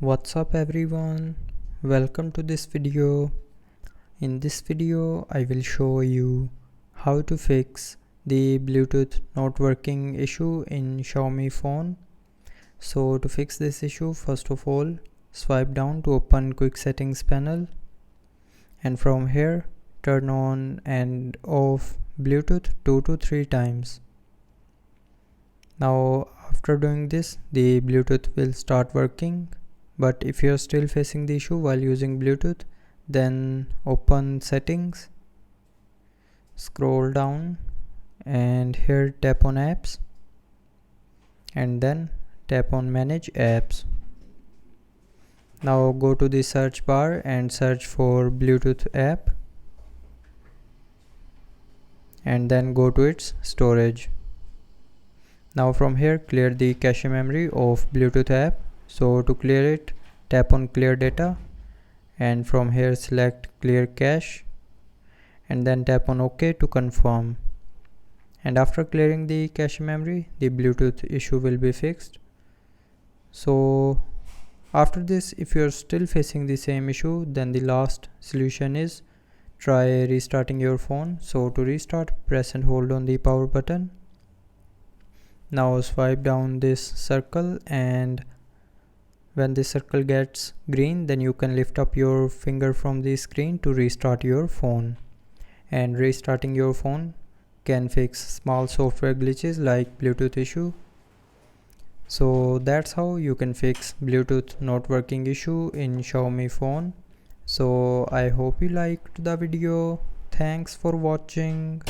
What's up everyone, welcome to this video. In this video I will show you how to fix the Bluetooth not working issue in Xiaomi phone. So to fix this issue, first of all swipe down to open quick settings panel, and from here turn on and off Bluetooth 2 to 3 times. Now after doing this, the Bluetooth will start working. But if you are still facing the issue while using Bluetooth, then open settings, scroll down, and here tap on apps, and then tap on manage apps. Now go to the search bar and search for Bluetooth app, and then go to its storage. Now from here clear the cache memory of Bluetooth app. So to clear it, tap on clear data, and from here select clear cache, and then tap on OK to confirm. And after clearing the cache memory, the Bluetooth issue will be fixed. So after this, if you are still facing the same issue, then the last solution is try restarting your phone. So to restart, press and hold on the power button. Now swipe down this circle, and when the circle gets green, then you can lift up your finger from the screen to restart your phone. And restarting your phone can fix small software glitches like Bluetooth issue. So that's how you can fix Bluetooth not working issue in Xiaomi phone. So I hope you liked the video. Thanks for watching.